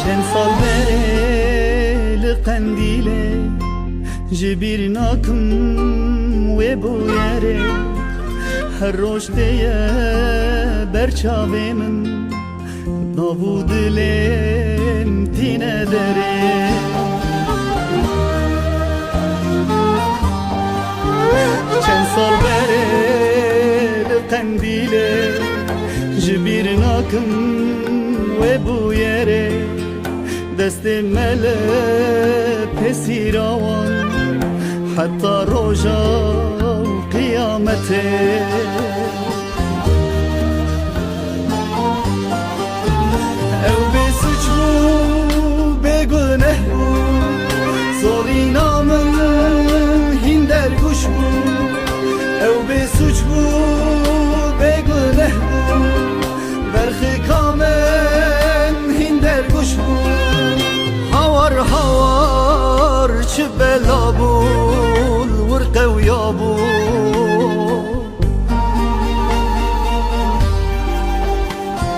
چند سال بره لقندیله جبیر ناکم و بویره هر روش دیه برچاوه من نابو دلم تینه داره چند سال بره لقندیله جبیر ناکم و بویره دست مله پسیراوان حتی روژا قیامته او به سوچ بو به گنه بو سالی نامن هندر گوش بو او به سوچ بو به گنه بو برخ کامن هندر گوش بو هوار هوار چه بلا بول ورقه و یابو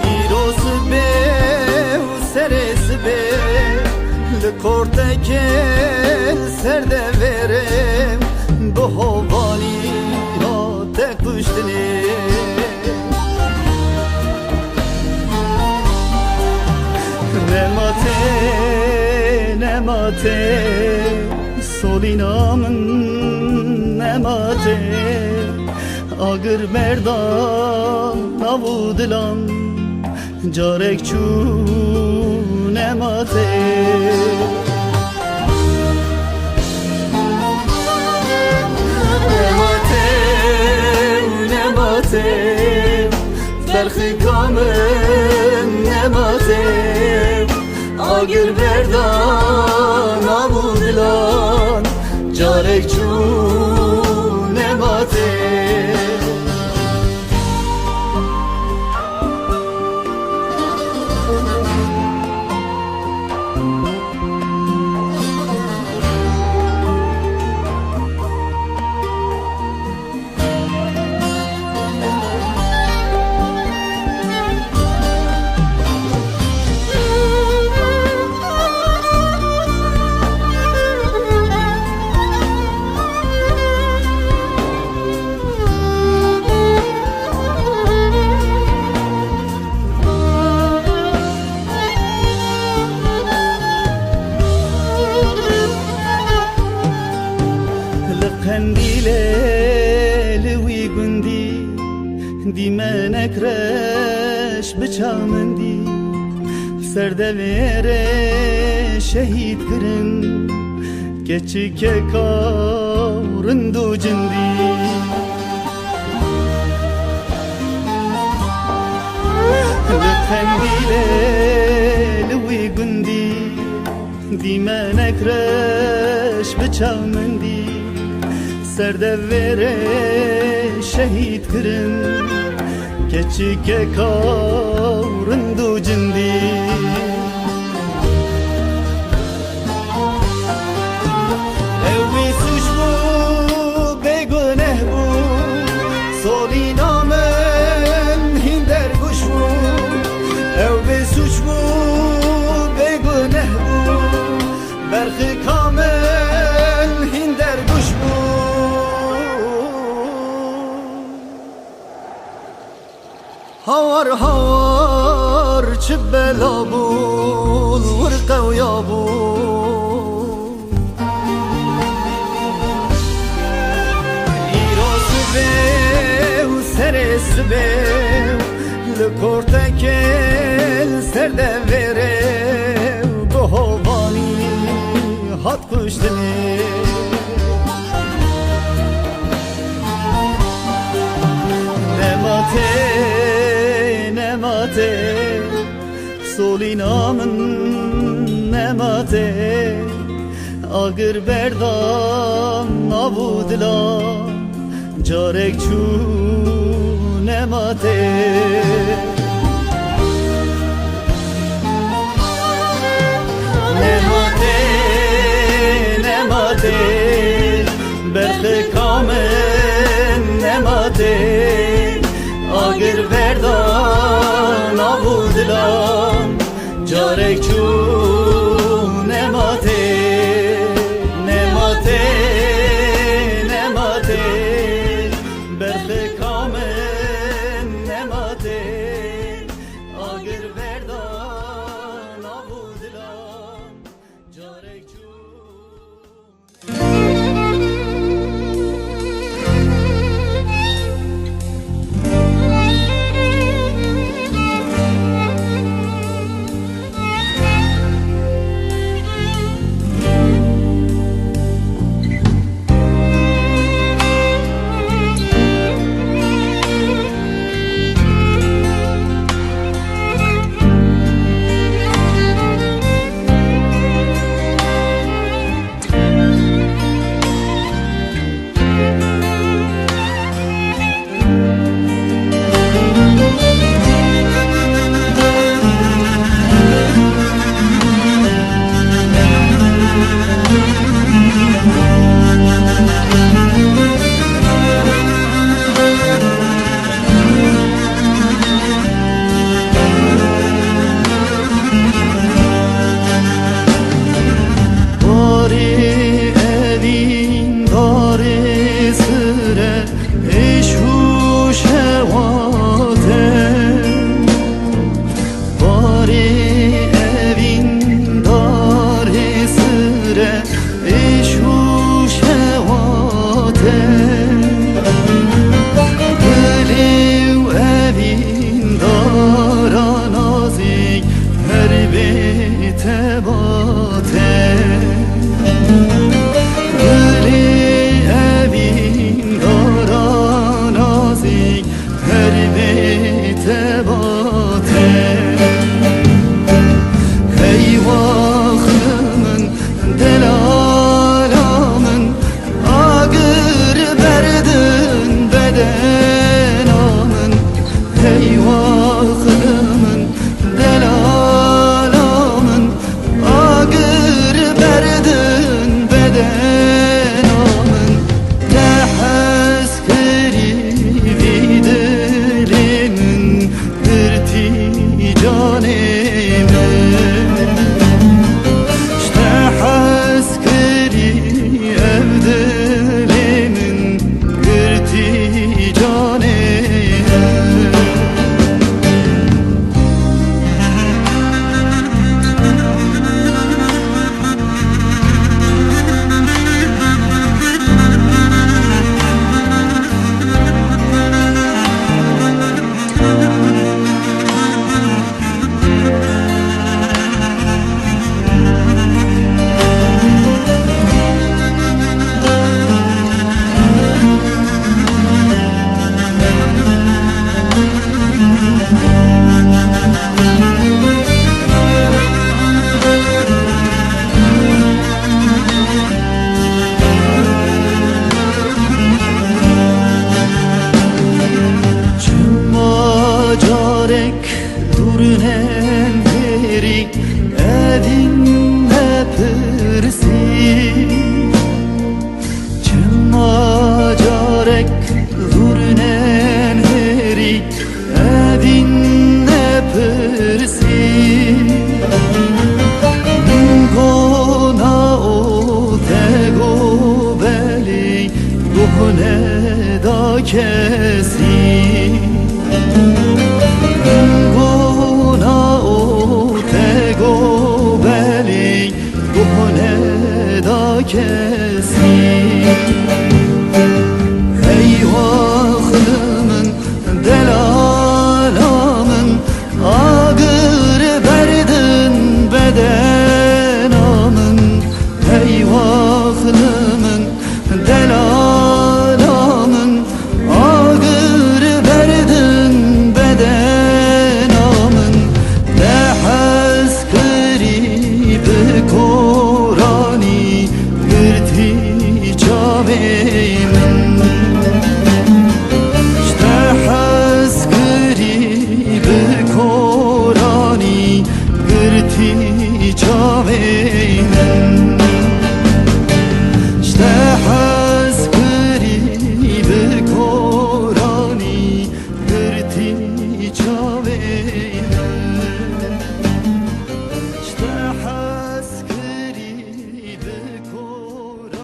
ایروس به و سرس به لکورته که سرده verem bu havali را tek püştini Nemate, nemate Solinamın nemate Agır merdan navudilan Carek çu nemate Nemate, nemate Berxi kamın nemate Agir berdan avudilan Carek çu nemate لوی گندی دی من اکرش بچامندی سردویر شهید کرن کچی که کارندو جندی لقندیله لوی گندی دی من اکرش بچامندی سردویر شهید کرن کچی که کارندو جندی اوی سوش بو بگنه بو سالی نامن هندر گوش بو اوی سوش بو بگنه بو برخی کامل هندر گوش بو هوار هوار چه بلا بول ورقه و یابو ایراس به و سرس به لکورته که سرده وره به هوانی هات کشتنی نماته nemate Solinamın nemate Agır berdan avudilan Carek çu nemate Nemate, nemate Berhe kamen nemate Agir berdan avudilan Carek çu جانم اشتحس کری ابدل من گرتی جانم durnen beri edinle pırsi Cemma carek durnen beri edinle pırsi Gona o tego beli gohne da ke